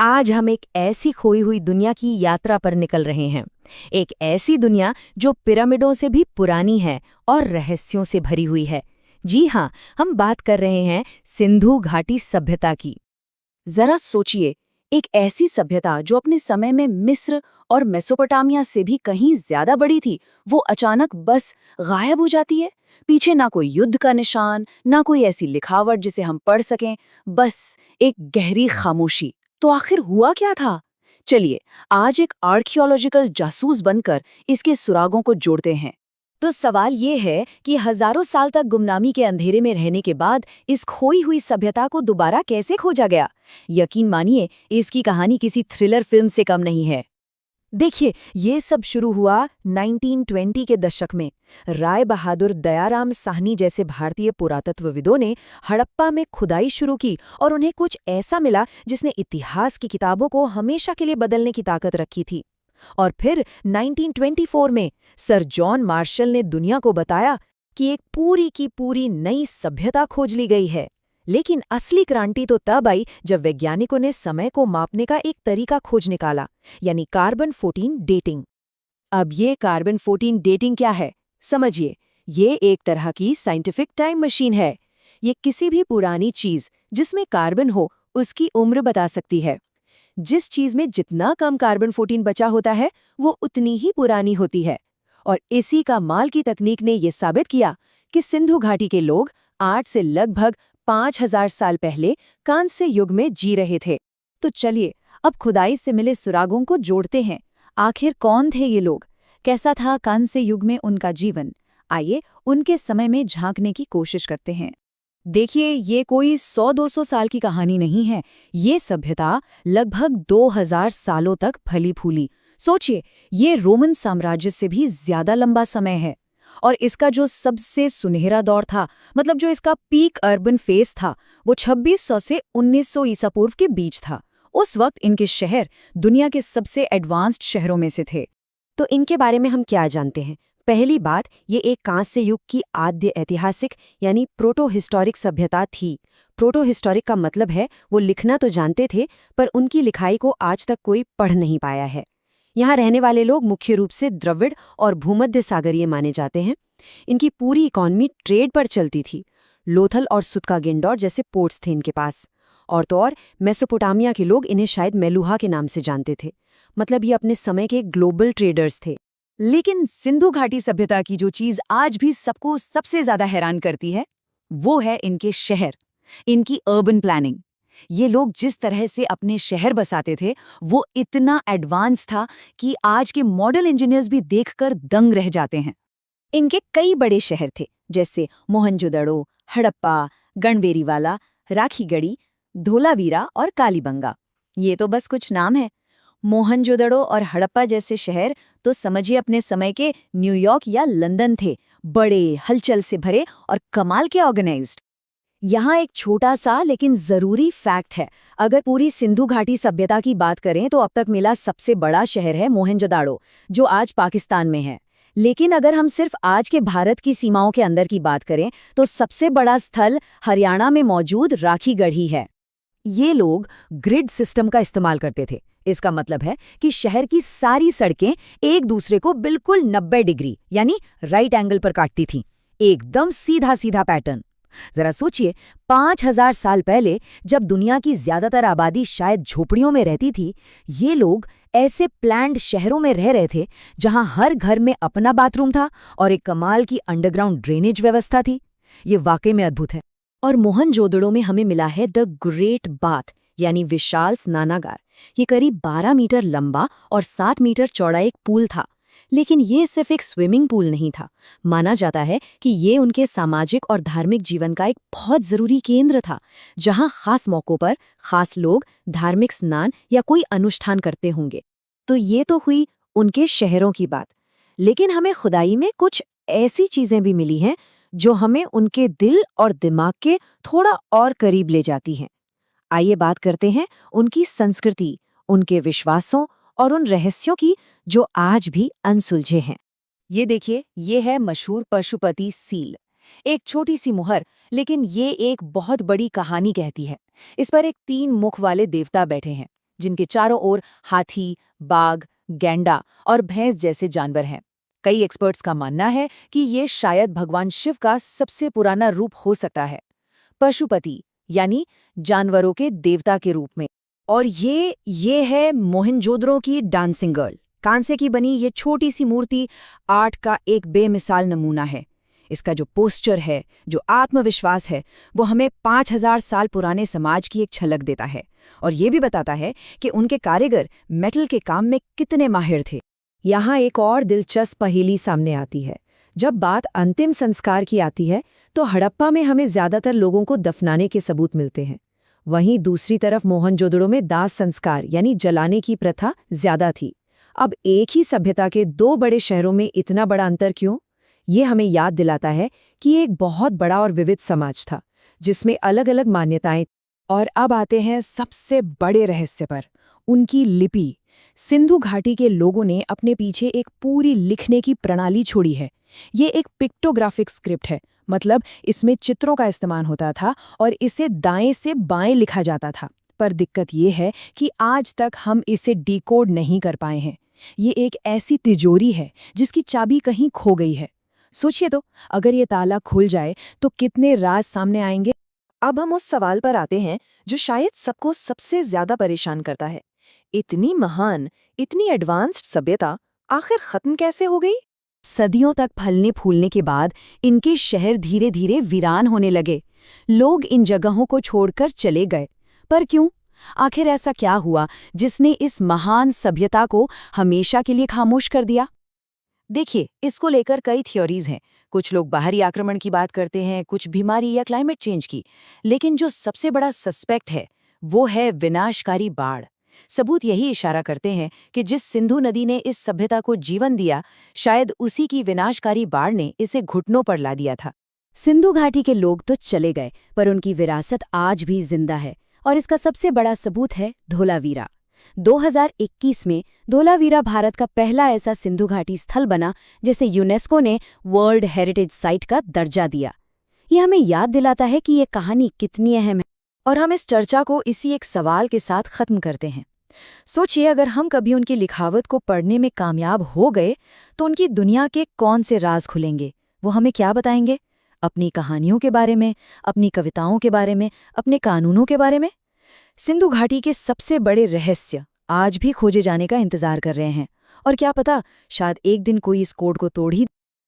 आज हम एक ऐसी खोई हुई दुनिया की यात्रा पर निकल रहे हैं। एक ऐसी दुनिया जो पिरामिडों से भी पुरानी है और रहस्यों से भरी हुई है। जी हाँ, हम बात कर रहे हैं सिंधु घाटी सभ्यता की। जरा सोचिए, एक ऐसी सभ्यता जो अपने समय में मिस्र और मेसोपोटामिया से भी कहीं ज्यादा बड़ी थी, वो अचानक बस गायब हो जाती है। पीछे ना कोई युद्ध का निशान, ना कोई ऐसी लिखावट जिसे हम पढ़ सकें, बस एक गहरी खामोशी। तो आखिर हुआ क्या था? चलिए, आज एक आर्कियोलॉजिकल जासूस बनकर इसके सुरागों को जोड़ते हैं। तो सवाल ये है कि हजारों साल तक गुमनामी के अंधेरे में रहने के बाद इस खोई हुई सभ्यता को दोबारा कैसे खोजा गया? यकीन मानिए, इसकी कहानी किसी थ्रिलर फिल्म से कम नहीं है। देखिए, ये सब शुरू हुआ 1920 के दशक में। राय बहादुर दयाराम साहनी जैसे भारतीय पुरातत्वविदों ने हड़प्पा में खुदाई शुरू की और उन्हें कुछ ऐसा मिला जिसने इतिहास की किताबों को हमेशा के लिए बदलने की ताकत रखी थी। और फिर 1924 में सर जॉन मार्शल ने दुनिया को बताया कि एक पूरी की पूरी नई सभ्यता खोज ली गई है। लेकिन असली क्रांति तो तब आई जब वैज्ञानिकों ने समय को मापने का एक तरीका खोज निकाला, यानी कार्बन 14 डेटिंग। अब ये कार्बन 14 डेटिंग क्या है? समझिए, ये एक तरह की साइंटिफिक टाइम मशीन है। ये किसी भी पुरानी चीज जिसमें कार्बन हो उसकी उम्र बता सकती है। जिस चीज में जितना कम कार्बन 14 बचा होता है, वो उतनी ही पुरानी होती है। और इसी का माल की तकनीक ने ये साबित किया कि सिंधु घाटी के लोग 8 से लगभग 5000 साल पहले कांस्य युग में जी रहे थे। तो चलिए, अब खुदाई से मिले सुरागों को जोड़ते हैं। आखिर कौन थे ये लोग? कैसा था कांस्य युग में उनका जीवन? आइए, उनके समय में झांकने की कोशिश करते हैं। देखिए, ये कोई 100-200 साल की कहानी नहीं है। ये सभ्यता लगभग 2000 सालों तक फली फूली। सोचिए, ये रोमन साम्राज्य से भी ज्यादा लंबा समय है। और इसका जो सबसे सुनहरा दौर था, मतलब जो इसका पीक अर्बन फेज था, वो 2600 से 1900 ईसा पूर्व के बीच था। उस वक्त इनके शहर दुनिया के सबसे एडवांस्ड शहरों में से थे। तो इनके बारे में हम क्या जानते हैं? पहली बात, ये एक कांस्य युग की आद्य ऐतिहासिक यानी प्रोटो हिस्टोरिक सभ्यता थी। प्रोटो हिस्टोरिक का मतलब है वो लिखना तो जानते थे, पर उनकी लिखाई को आज तक कोई पढ़ नहीं पाया है। यहाँ रहने वाले लोग मुख्य रूप से द्रविड़ और भूमध्य सागरीय माने जाते हैं। इनकी पूरी इकॉनमी ट्रेड पर चलती थी। लोथल और सुत्का-गिंडोर जैसे पोर्ट्स थे इनके पास। और तो और मेसोपोटामिया के लोग इन्हें शायद मेलुहा के नाम से जानते थे। मतलब ये अपने समय के ग्लोबल ट्रेडर्स थे। लेकिन सिंधु घाटी सभ्यता की जो चीज आज भी सबको सबसे ज्यादा हैरान करती है, वो है इनके शहर, इनकी अर्बन प्लानिंग। ये लोग जिस तरह से अपने शहर बसाते थे, वो इतना एडवांस था कि आज के मॉडल इंजीनियर्स भी देखकर दंग रह जाते हैं। इनके कई बड़े शहर थे, जैसे मोहनजोदड़ो, हड़प्पा, गणवेरीवाला, राखीगढ़ी, धोलावीरा और कालीबंगा। ये तो बस कुछ नाम है। मोहनजोदड़ो और हड़प्पा जैसे शहर तो समझिए अपने समय के न्यूयॉर्क या लंदन थे। बड़े, हलचल से भरे और कमाल के ऑर्गेनाइज्ड। यहाँ एक छोटा सा लेकिन जरूरी फैक्ट है। अगर पूरी सिंधु घाटी सभ्यता की बात करें तो अब तक मिला सबसे बड़ा शहर है मोहनजोदड़ो, जो आज पाकिस्तान में है। लेकिन अगर हम सिर्फ आज के भारत की सीमाओं के अंदर की बात करें तो सबसे बड़ा स्थल हरियाणा में मौजूद राखीगढ़ ही है। ये लोग ग्रिड सिस्टम का इस्तेमाल करते थे। इसका मतलब है कि शहर की सारी सड़कें एक दूसरे को बिल्कुल 90 डिग्री यानी राइट एंगल पर काटती थीं। एकदम सीधा सीधा पैटर्न। जरा सोचिए, 5000 साल पहले जब दुनिया की ज्यादातर आबादी शायद झोपड़ियों में रहती थी, ये लोग ऐसे प्लान्ड शहरों में रह रहे थे जहां हर घर में अपना बाथरूम था और एक कमाल की अंडरग्राउंड ड्रेनेज व्यवस्था थी। ये वाकई में अद्भुत है। और मोहनजोदड़ो में हमें मिला है द ग्रेट बाथ, यानी विशाल स्नानागार। ये करीब 12 मीटर लंबा और 7 मीटर चौड़ा एक पूल था। लेकिन ये सिर्फ एक स्विमिंग पूल नहीं था। माना जाता है कि ये उनके सामाजिक और धार्मिक जीवन का एक बहुत जरूरी केंद्र था, जहां खास मौकों पर खास लोग धार्मिक स्नान या कोई अनुष्ठान करते होंगे। तो ये तो हुई उनके शहरों की बात। लेकिन हमें खुदाई में कुछ ऐसी चीजें भी मिली हैं जो हमें उनके दिल और दिमाग के थोड़ा और करीब ले जाती हैं। आइए बात करते हैं उनकी संस्कृति, उनके विश्वासों और उन रहस्यों की जो आज भी अनसुलझे हैं। ये देखिए, ये है मशहूर पशुपति सील। एक छोटी सी मुहर, लेकिन ये एक बहुत बड़ी कहानी कहती है। इस पर एक 3 मुख वाले देवता बैठे हैं, जिनके चारों ओर हाथी, बाघ, गैंडा और भैंस जैसे जानवर हैं। कई एक्सपर्ट्स का मानना है कि ये शायद भगवान शिव का सबसे पुराना रूप हो सकता है, पशुपति यानी जानवरों के देवता के रूप में। और ये है मोहनजोदड़ो की डांसिंग गर्ल। कांसे की बनी ये छोटी सी मूर्ति आर्ट का एक बेमिसाल नमूना है। इसका जो पोस्चर है, जो आत्मविश्वास है, वो हमें 5000 साल पुराने समाज की एक झलक देता है और ये भी बताता है कि उनके कारीगर मेटल के काम में कितने माहिर थे। यहाँ एक और दिलचस्प पहेली सामने आती है। जब बात अंतिम संस्कार की आती है तो हड़प्पा में हमें ज्यादातर लोगों को दफनाने के सबूत मिलते हैं। वहीं दूसरी तरफ मोहनजोदड़ो में दाह संस्कार यानी जलाने की प्रथा ज्यादा थी। अब एक ही सभ्यता के दो बड़े शहरों में इतना बड़ा अंतर क्यों? ये हमें याद दिलाता है कि ये एक बहुत बड़ा और विविध समाज था, जिसमें अलग अलग मान्यताएं। और अब आते हैं सबसे बड़े रहस्य पर, उनकी लिपि। सिंधु घाटी के लोगों ने अपने पीछे एक पूरी लिखने की प्रणाली छोड़ी है। ये एक पिक्टोग्राफिक स्क्रिप्ट है, मतलब इसमें चित्रों का इस्तेमाल होता था और इसे दाएं से बाएं लिखा जाता था। पर दिक्कत ये है कि आज तक हम इसे डिकोड नहीं कर पाए हैं। ये एक ऐसी तिजोरी है जिसकी चाबी कहीं खो गई है। सोचिए तो, अगर ये ताला खुल जाए तो कितने राज सामने आएंगे। अब हम उस सवाल पर आते हैं जो शायद सबको सबसे ज्यादा परेशान करता है। इतनी महान, इतनी एडवांस्ड सभ्यता आखिर खत्म कैसे हो गई? सदियों तक फलने फूलने के बाद इनके शहर धीरे धीरे वीरान होने लगे। लोग इन जगहों को छोड़कर चले गए। पर क्यों? आखिर ऐसा क्या हुआ जिसने इस महान सभ्यता को हमेशा के लिए खामोश कर दिया? देखिए, इसको लेकर कई थ्योरीज हैं। कुछ लोग बाहरी आक्रमण की बात करते हैं, कुछ बीमारी या क्लाइमेट चेंज की। लेकिन जो सबसे बड़ा सस्पेक्ट है वो है विनाशकारी बाढ़। सबूत यही इशारा करते हैं कि जिस सिंधु नदी ने इस सभ्यता को जीवन दिया, शायद उसी की विनाशकारी बाढ़ ने इसे घुटनों पर ला दिया था। सिंधु घाटी के लोग तो चले गए, पर उनकी विरासत आज भी जिंदा है और इसका सबसे बड़ा सबूत है धोलावीरा। 2021 में धोलावीरा भारत का पहला ऐसा सिंधु घाटी स्थल बना जिसे यूनेस्को ने वर्ल्ड हेरिटेज साइट का दर्जा दिया। ये हमें याद दिलाता है कि ये कहानी कितनी अहम है। और हम इस चर्चा को इसी एक सवाल के साथ खत्म करते हैं। सोचिए, अगर हम कभी उनकी लिखावट को पढ़ने में कामयाब हो गए तो उनकी दुनिया के कौन से राज खुलेंगे? वो हमें क्या बताएंगे? अपनी कहानियों के बारे में, अपनी कविताओं के बारे में, अपने कानूनों के बारे में? सिंधु घाटी के सबसे बड़े रहस्य आज भी खोजे जाने का इंतजार कर रहे हैं। और क्या पता, शायद एक दिन कोई इस कोड को तोड़ ही